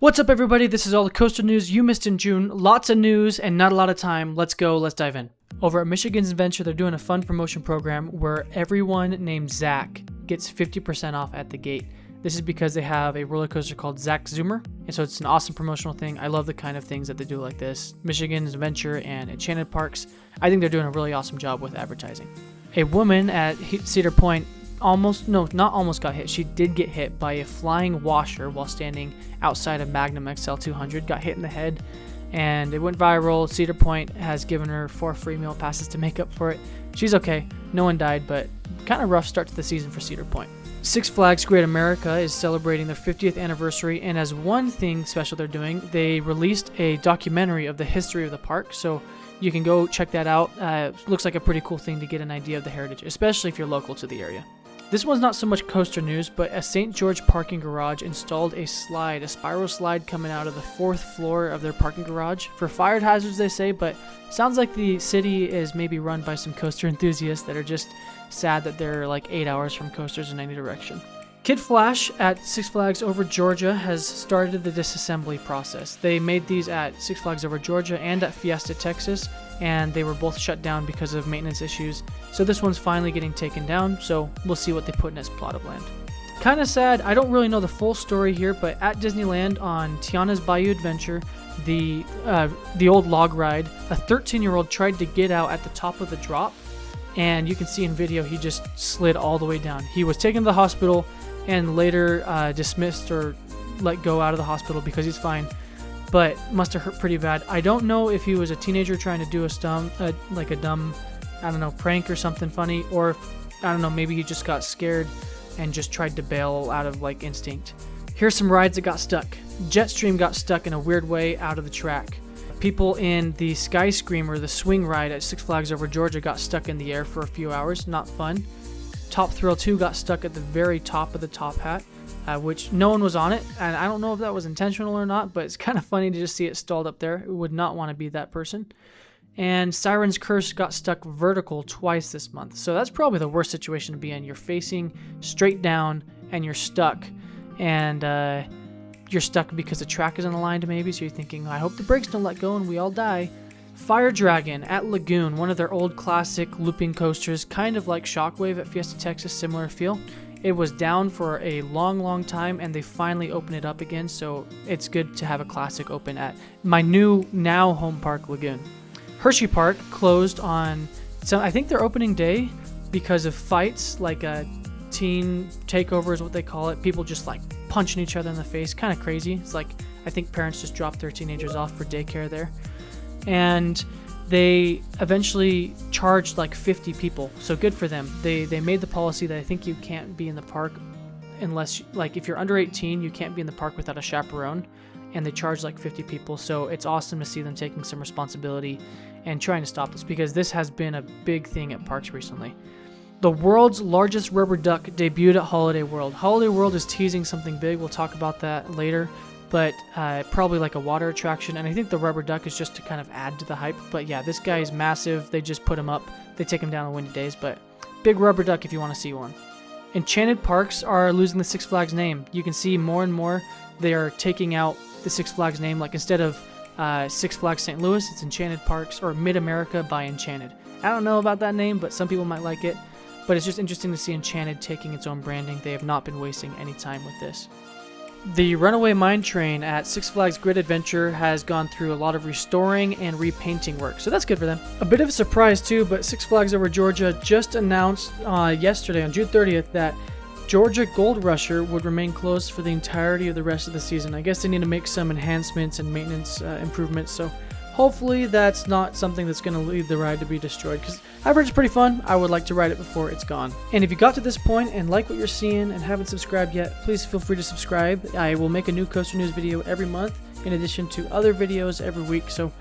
What's up, everybody? This is all the coaster news you missed in June. Lots of news and not a lot of time. Let's go. Let's dive in. Over at Michigan's Adventure, they're doing a fun promotion program where everyone named Zach gets 50% off at the gate. This is because they have a roller coaster called Zach Zoomer, and so it's an awesome promotional thing. I love the kind of things that they do like this. Michigan's Adventure and Enchanted parks, I think they're doing a really awesome job with advertising. A woman at Cedar Point not almost got hit. She did get hit by a flying washer while standing outside of Magnum XL 200, got hit in the head, and it went viral. Cedar Point has given her 4 free meal passes to make up for it. She's okay. No one died, but kind of rough start to the season for Cedar Point. Six Flags Great America is celebrating their 50th anniversary, and as one thing special they're doing, they released a documentary of the history of the park, so you can go check that out. Looks like a pretty cool thing to get an idea of the heritage, especially if you're local to the area. This one's not so much coaster news, but a St. George parking garage installed a spiral slide coming out of the 4th floor of their parking garage. For fire hazards, they say, but sounds like the city is maybe run by some coaster enthusiasts that are just sad that they're like 8 hours from coasters in any direction. Kid Flash at Six Flags Over Georgia has started the disassembly process. They made these at Six Flags Over Georgia and at Fiesta, Texas, and they were both shut down because of maintenance issues. So this one's finally getting taken down, so we'll see what they put in its plot of land. Kind of sad, I don't really know the full story here, but at Disneyland on Tiana's Bayou Adventure, the old log ride, a 13-year-old tried to get out at the top of the drop, and you can see in video he just slid all the way down. He was taken to the hospital and later dismissed or let go out of the hospital because he's fine, but must have hurt pretty bad. I don't know if he was a teenager trying to do a dumb, I don't know, prank or something funny, or if, I don't know, maybe he just got scared and just tried to bail out of like instinct. Here's some rides that got stuck. Jetstream got stuck in a weird way out of the track. People in the Sky Screamer, the swing ride at Six Flags Over Georgia, got stuck in the air for a few hours. Not fun. Top Thrill 2 got stuck at the very top of the top hat, which no one was on it, and I don't know if that was intentional or not, but it's kind of funny to just see it stalled up there. It would not want to be that person. And Siren's Curse got stuck vertical twice this month, so that's probably the worst situation to be in. You're facing straight down, and you're stuck, and you're stuck because the track isn't aligned maybe, so you're thinking, I hope the brakes don't let go and we all die. Fire Dragon at Lagoon, one of their old classic looping coasters, kind of like Shockwave at Fiesta, Texas, similar feel. It was down for a long time, and they finally opened it up again, so it's good to have a classic open at my new now home park, Lagoon. Hersheypark closed on, I think their opening day, because of fights, like a teen takeover is what they call it. People just like punching each other in the face, kind of crazy. It's like, I think parents just dropped their teenagers off for daycare there. And they eventually charged like 50 people, so good for them. They made the policy that I think you can't be in the park unless, like, if you're under 18, you can't be in the park without a chaperone, and they charged like 50 people, so it's awesome to see them taking some responsibility and trying to stop this, because this has been a big thing at parks recently. The world's largest rubber duck debuted at Holiday World. Holiday World is teasing something big, we'll talk about that later, but probably like a water attraction, and I think the rubber duck is just to kind of add to the hype. But yeah, this guy is massive. They just put him up. They take him down on windy days, but big rubber duck if you want to see one. Enchanted parks are losing the Six Flags name. You can see more and more they are taking out the Six Flags name. Like instead of Six Flags St. Louis, it's Enchanted Parks, or Mid-America by Enchanted. I don't know about that name, but some people might like it. But it's just interesting to see Enchanted taking its own branding. They have not been wasting any time with this. The Runaway Mine Train at Six Flags Great Adventure has gone through a lot of restoring and repainting work, so that's good for them. A bit of a surprise too, but Six Flags Over Georgia just announced yesterday on June 30th that Georgia Goldrusher would remain closed for the entirety of the rest of the season. I guess they need to make some enhancements and maintenance improvements, so hopefully that's not something that's going to lead the ride to be destroyed, because I've heard it's pretty fun. I would like to ride it before it's gone. And if you got to this point and like what you're seeing and haven't subscribed yet, please feel free to subscribe. I will make a new coaster news video every month in addition to other videos every week, so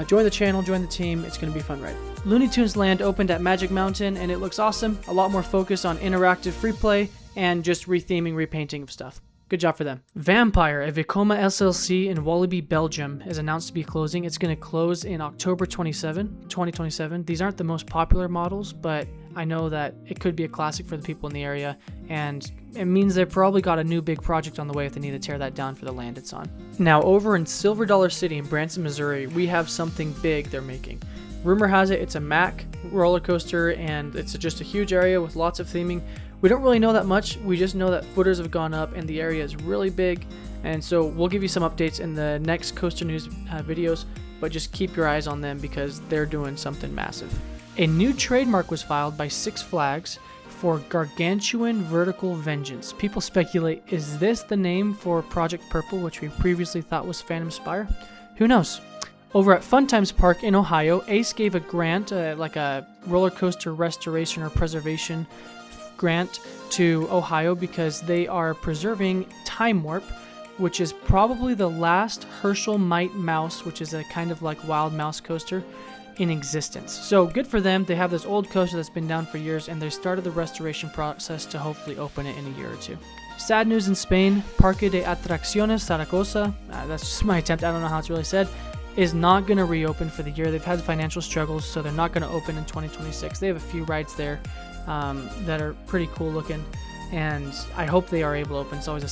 join the channel, join the team. It's going to be a fun ride. Looney Tunes Land opened at Magic Mountain, and it looks awesome. A lot more focus on interactive free play and just retheming, repainting of stuff. Good job for them. Vampire, a Vekoma SLC in Walibi, Belgium, is announced to be closing. It's going to close in October 2027. These aren't the most popular models, but I know that it could be a classic for the people in the area, and it means they've probably got a new big project on the way if they need to tear that down for the land it's on. Now, over in Silver Dollar City in Branson, Missouri, we have something big they're making. Rumor has it it's a Mack roller coaster, and it's just a huge area with lots of theming. We don't really know that much. We just know that footers have gone up and the area is really big. And so we'll give you some updates in the next Coaster News videos, but just keep your eyes on them because they're doing something massive. A new trademark was filed by Six Flags for Gargantuan Vertical Vengeance. People speculate, is this the name for Project Purple, which we previously thought was Phantom Spire? Who knows? Over at Fun Times Park in Ohio, Ace gave a grant, like a roller coaster restoration or preservation grant to Ohio because they are preserving Time Warp, which is probably the last Herschel Might Mouse, which is a kind of like wild mouse coaster in existence. So good for them. They have this old coaster that's been down for years, and they started the restoration process to hopefully open it in a year or two. Sad news in Spain, Parque de Atracciones, Zaragoza, that's just my attempt, I don't know how it's really said, is not going to reopen for the year. They've had financial struggles, so they're not going to open in 2026. They have a few rides there that are pretty cool looking, and I hope they are able to open. It's always a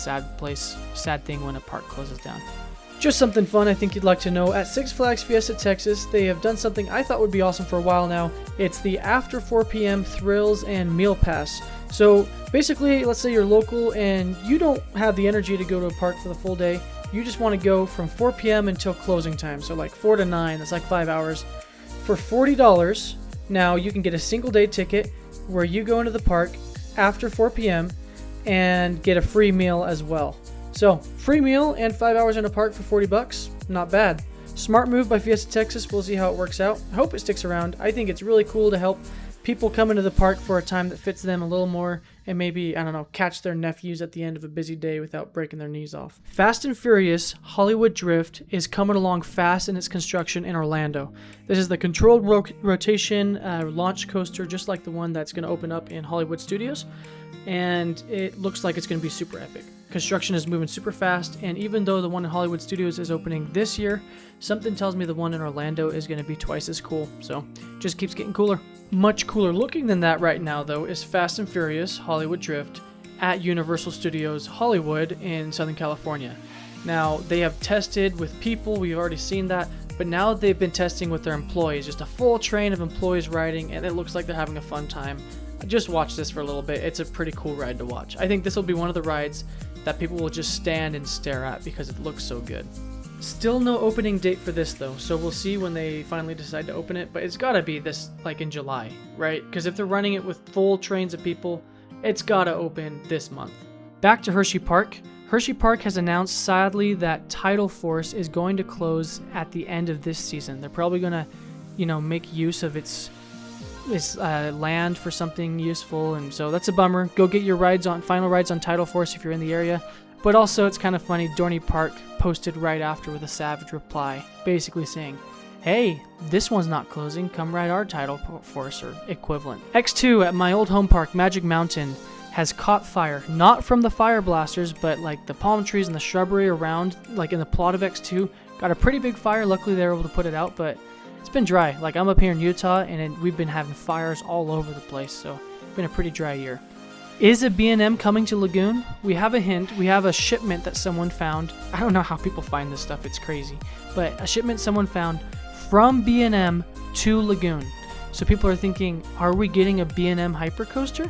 sad thing when a park closes down. Just something fun I think you'd like to know. At Six Flags Fiesta, Texas, they have done something I thought would be awesome for a while now. It's the after 4 p.m. thrills and meal pass. So basically, let's say you're local and you don't have the energy to go to a park for the full day. You just want to go from 4 p.m. until closing time. So like 4 to 9, that's like 5 hours. For $40, now you can get a single day ticket where you go into the park after 4 p.m. and get a free meal as well. So, free meal and 5 hours in a park for $40, not bad. Smart move by Fiesta Texas, we'll see how it works out. I hope it sticks around. I think it's really cool to help people come into the park for a time that fits them a little more and maybe, I don't know, catch their nephews at the end of a busy day without breaking their knees off. Fast and Furious Hollywood Drift is coming along fast in its construction in Orlando. This is the controlled rotation launch coaster, just like the one that's going to open up in Hollywood Studios, and it looks like it's going to be super epic. Construction is moving super fast, and even though the one in Hollywood Studios is opening this year, something tells me the one in Orlando is going to be twice as cool, so just keeps getting cooler. Much cooler looking than that right now, though, is Fast and Furious Hollywood Drift at Universal Studios Hollywood in Southern California. Now, they have tested with people, we've already seen that, but now they've been testing with their employees, just a full train of employees riding, and it looks like they're having a fun time. Just watch this for a little bit. It's a pretty cool ride to watch. I think this will be one of the rides that people will just stand and stare at because it looks so good. Still no opening date for this though, so we'll see when they finally decide to open it, but it's gotta be this, like in July, right? Because if they're running it with full trains of people, it's gotta open this month. Back to Hersheypark. Hersheypark has announced sadly that Tidal Force is going to close at the end of this season. They're probably gonna, make use of its land for something useful, and so that's a bummer. Go get your final rides on Tidal Force if you're in the area. But also, it's kind of funny, Dorney Park posted right after with a savage reply, basically saying, hey, this one's not closing, come ride our Tidal Force, or equivalent. X2 at my old home park, Magic Mountain, has caught fire, not from the fire blasters, but like the palm trees and the shrubbery around, like in the plot of X2, got a pretty big fire. Luckily they were able to put it out, but it's been dry. Like, I'm up here in Utah, and we've been having fires all over the place, so it's been a pretty dry year. Is a B&M coming to Lagoon? We have a hint. We have a shipment that someone found. I don't know how people find this stuff. It's crazy. But a shipment someone found from B&M to Lagoon. So people are thinking, are we getting a B&M hypercoaster?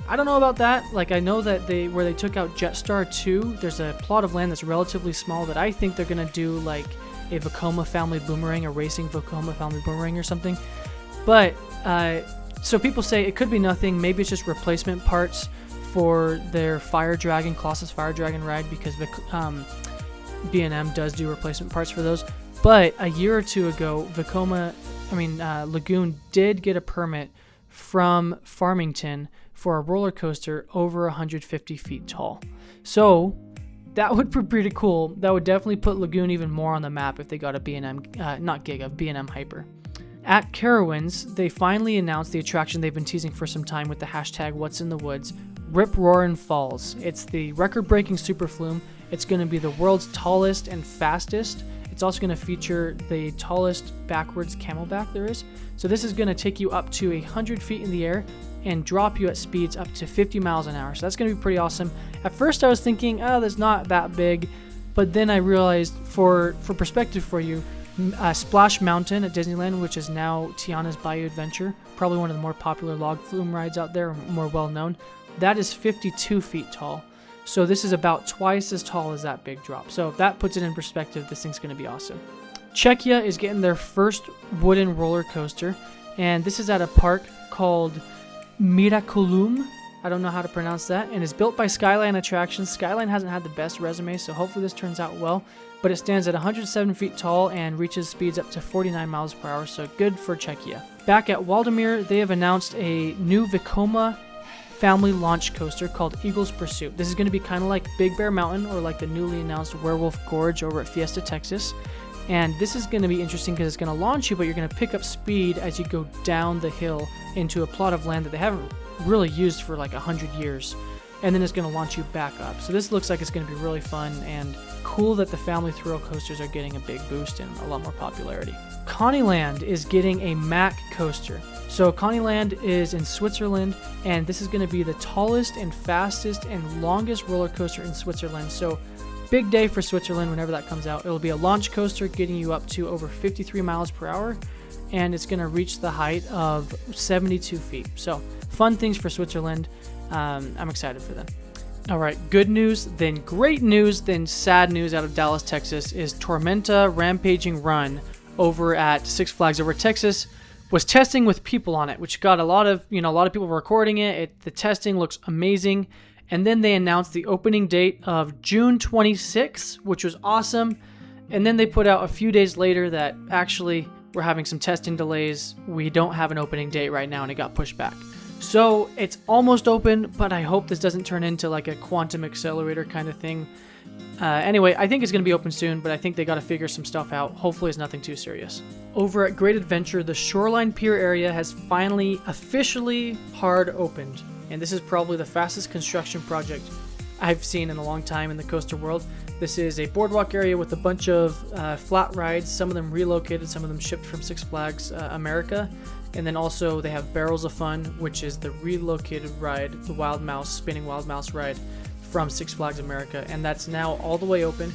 I don't know about that. Like, I know that where they took out Jetstar 2, there's a plot of land that's relatively small that I think they're going to do like a Vekoma family boomerang, a racing Vekoma family boomerang or something. But so people say it could be nothing. Maybe it's just replacement parts for their Fire Dragon, Colossus Fire Dragon ride, because B&M does do replacement parts for those. But a year or two ago, Lagoon did get a permit from Farmington for a roller coaster over 150 feet tall. So that would be pretty cool. That would definitely put Lagoon even more on the map if they got a B&M, B&M Hyper. At Carowinds, they finally announced the attraction they've been teasing for some time with the hashtag What's in the Woods, Rip Roarin' Falls. It's the record-breaking super flume. It's going to be the world's tallest and fastest. It's also going to feature the tallest backwards camelback there is. So this is going to take you up to 100 feet in the air, and drop you at speeds up to 50 miles an hour. So that's going to be pretty awesome. At first I was thinking, oh, that's not that big. But then I realized, for perspective for you, Splash Mountain at Disneyland, which is now Tiana's Bayou Adventure, probably one of the more popular log flume rides out there, more well known, that is 52 feet tall. So this is about twice as tall as that big drop. So if that puts it in perspective, this thing's going to be awesome. Czechia is getting their first wooden roller coaster, and this is at a park called Miraculum. I don't know how to pronounce that, and it's built by Skyline Attractions. Skyline hasn't had the best resume, so hopefully this turns out well, but it stands at 107 feet tall and reaches speeds up to 49 miles per hour, so good for Czechia. Back at Waldemir, they have announced a new Vekoma family launch coaster called Eagle's Pursuit. This is going to be kind of like Big Bear Mountain or like the newly announced Werewolf Gorge over at Fiesta, Texas. And this is going to be interesting because it's going to launch you, but you're going to pick up speed as you go down the hill into a plot of land that they haven't really used for like 100 years. And then it's going to launch you back up. So this looks like it's going to be really fun and cool that the family thrill coasters are getting a big boost and a lot more popularity. Connieland is getting a Mack coaster. So Connieland is in Switzerland, and this is going to be the tallest and fastest and longest roller coaster in Switzerland. So big day for Switzerland whenever that comes out. It'll be a launch coaster getting you up to over 53 miles per hour, and it's going to reach the height of 72 feet. So fun things for Switzerland. I'm excited for them. All right, good news, then great news, then sad news out of Dallas, Texas is Tormenta Rampaging Run over at Six Flags over Texas was testing with people on it, which got a lot of people recording it. The testing looks amazing. And then they announced the opening date of June 26th, which was awesome. And then they put out a few days later that actually we're having some testing delays. We don't have an opening date right now, and it got pushed back. So it's almost open, but I hope this doesn't turn into like a quantum accelerator kind of thing. Anyway, I think it's going to be open soon, but I think they got to figure some stuff out. Hopefully it's nothing too serious. Over at Great Adventure, the Shoreline Pier area has finally officially hard opened. And this is probably the fastest construction project I've seen in a long time in the coaster world. This is a boardwalk area with a bunch of flat rides, some of them relocated, some of them shipped from Six Flags America. And then also they have Barrels of Fun, which is the relocated ride, the Wild Mouse, spinning Wild Mouse ride from Six Flags America. And that's now all the way open.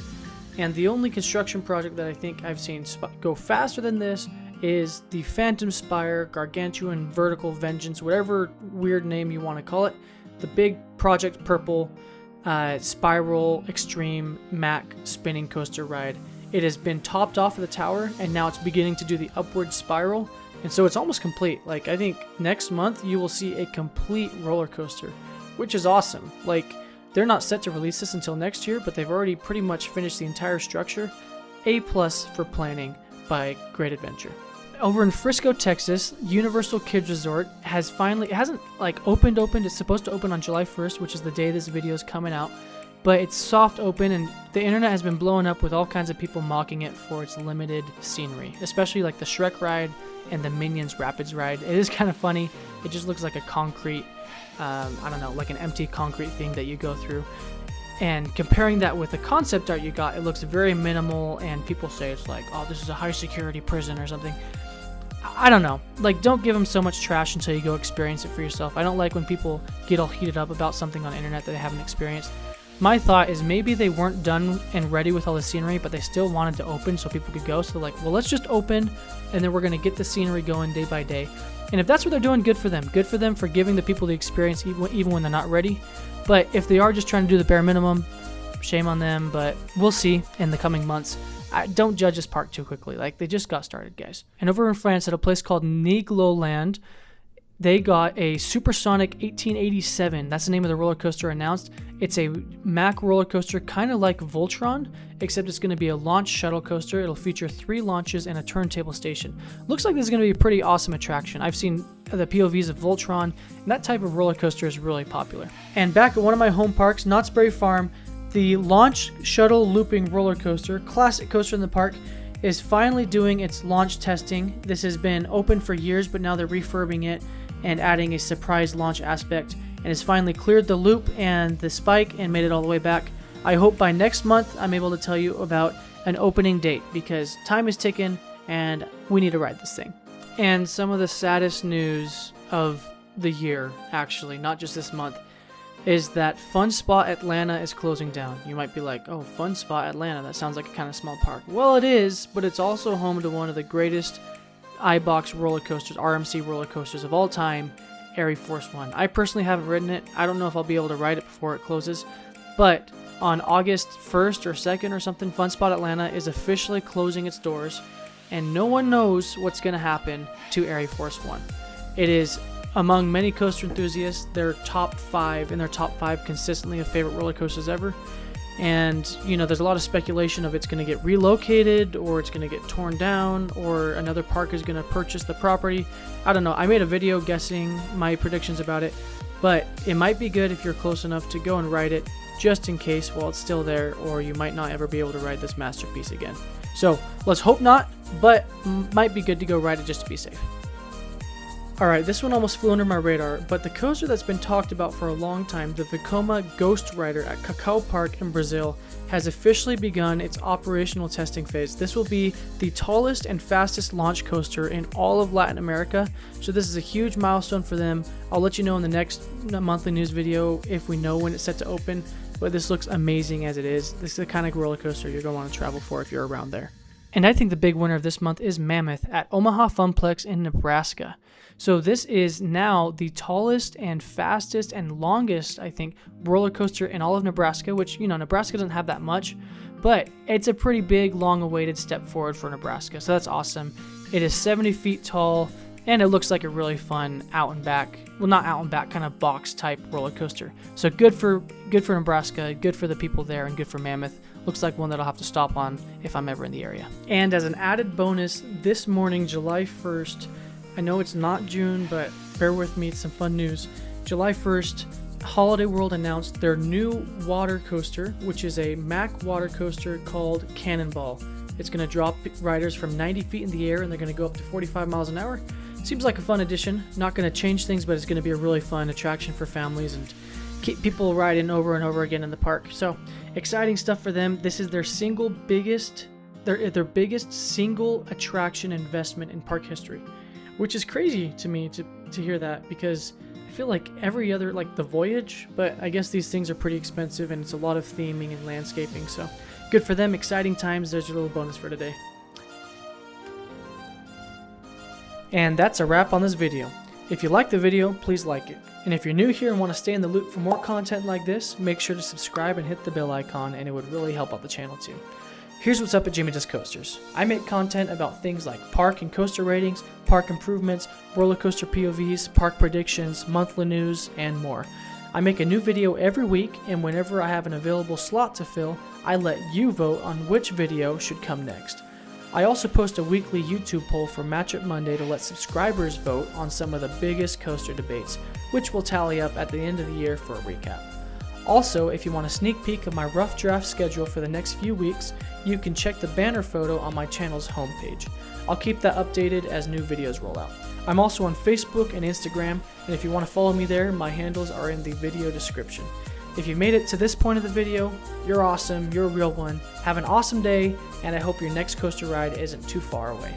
And the only construction project that I think I've seen go faster than this is the Phantom Spire, Gargantuan Vertical Vengeance, whatever weird name you want to call it. The big Project Purple Spiral Extreme Mack spinning coaster ride. It has been topped off of the tower, and now it's beginning to do the upward spiral. And so it's almost complete. Like, I think next month you will see a complete roller coaster, which is awesome. Like, they're not set to release this until next year, but they've already pretty much finished the entire structure. A+ for planning by Great Adventure. Over in Frisco, Texas, Universal Kids Resort has finally, it hasn't like opened. It's supposed to open on July 1st, which is the day this video is coming out. But it's soft open, and the internet has been blowing up with all kinds of people mocking it for its limited scenery, especially like the Shrek ride and the Minions Rapids ride. It is kind of funny. It just looks like a concrete, I don't know, like an empty concrete thing that you go through. And comparing that with the concept art you got, it looks very minimal, and people say it's like, oh, this is a high security prison or something. I don't know. Like, don't give them so much trash until you go experience it for yourself. I don't like when people get all heated up about something on the internet that they haven't experienced. My thought is maybe they weren't done and ready with all the scenery, but they still wanted to open so people could go. So they're like, well, let's just open, and then we're going to get the scenery going day by day. And if that's what they're doing, good for them. Good for them for giving the people the experience even when they're not ready. But if they are just trying to do the bare minimum, shame on them, but we'll see in the coming months. Don't judge this park too quickly. Like, they just got started, guys. And over in France at a place called Nigloland, they got a Supersonic 1887. That's the name of the roller coaster announced. It's a Mack roller coaster, kind of like Voltron, except it's going to be a launch shuttle coaster. It'll feature 3 launches and a turntable station. Looks like this is going to be a pretty awesome attraction. I've seen the POVs of Voltron, and that type of roller coaster is really popular. And back at one of my home parks, Knott's Berry Farm, the launch shuttle looping roller coaster, classic coaster in the park, is finally doing its launch testing. This has been open for years, but now they're refurbing it and adding a surprise launch aspect, and has finally cleared the loop and the spike and made it all the way back. I hope by next month I'm able to tell you about an opening date, because time is ticking and we need to ride this thing. And some of the saddest news of the year, actually, not just this month, is that Fun Spot Atlanta is closing down. You might be like, oh, Fun Spot Atlanta, that sounds like a kind of small park. Well, it is, but it's also home to one of the greatest iBox roller coasters, RMC roller coasters of all time, ArieForce One. I personally haven't ridden it. I don't know if I'll be able to ride it before it closes, but on August 1st or 2nd or something, Fun Spot Atlanta is officially closing its doors, and no one knows what's going to happen to ArieForce One. It is, among many coaster enthusiasts, their top 5 consistently of favorite roller coasters ever. And, you know, there's a lot of speculation of it's going to get relocated, or it's going to get torn down, or another park is going to purchase the property. I don't know. I made a video guessing my predictions about it, but it might be good if you're close enough to go and ride it, just in case while it's still there, or you might not ever be able to ride this masterpiece again. So let's hope not, but might be good to go ride it just to be safe. Alright, this one almost flew under my radar, but the coaster that's been talked about for a long time, the Vekoma Ghost Rider at Cacau Park in Brazil, has officially begun its operational testing phase. This will be the tallest and fastest launch coaster in all of Latin America, so this is a huge milestone for them. I'll let you know in the next monthly news video if we know when it's set to open, but this looks amazing as it is. This is the kind of roller coaster you're going to want to travel for if you're around there. And I think the big winner of this month is Mammoth at Omaha Funplex in Nebraska. So this is now the tallest and fastest and longest, I think, roller coaster in all of Nebraska, which, you know, Nebraska doesn't have that much, but it's a pretty big, long-awaited step forward for Nebraska, so that's awesome. It is 70 feet tall, and it looks like a really fun out and back, well, not out and back, kind of box type roller coaster. So good for Nebraska, good for the people there, and good for Mammoth. Looks like one that I'll have to stop on if I'm ever in the area. And as an added bonus, this morning, July 1st, I know it's not June, but bear with me, it's some fun news. July 1st, Holiday World announced their new water coaster, which is a Mack water coaster called Cannonball. It's going to drop riders from 90 feet in the air, and they're going to go up to 45 miles an hour. Seems like a fun addition. Not going to change things, but it's going to be a really fun attraction for families and keep people riding over and over again in the park. So exciting stuff for them. This is their biggest single attraction investment in park history, which is crazy to me to hear that, because I feel like every other, like the Voyage, but I guess these things are pretty expensive and it's a lot of theming and landscaping. So good for them. Exciting times. There's your little bonus for today. And that's a wrap on this video. If you liked the video, please like it. And if you're new here and want to stay in the loop for more content like this, make sure to subscribe and hit the bell icon, and it would really help out the channel too. Here's what's up at Jimmy Does Coasters. I make content about things like park and coaster ratings, park improvements, roller coaster POVs, park predictions, monthly news, and more. I make a new video every week, and whenever I have an available slot to fill, I let you vote on which video should come next. I also post a weekly YouTube poll for Matchup Monday to let subscribers vote on some of the biggest coaster debates, which will tally up at the end of the year for a recap. Also, if you want a sneak peek of my rough draft schedule for the next few weeks, you can check the banner photo on my channel's homepage. I'll keep that updated as new videos roll out. I'm also on Facebook and Instagram, and if you want to follow me there, my handles are in the video description. If you made it to this point of the video, you're awesome, you're a real one. Have an awesome day, and I hope your next coaster ride isn't too far away.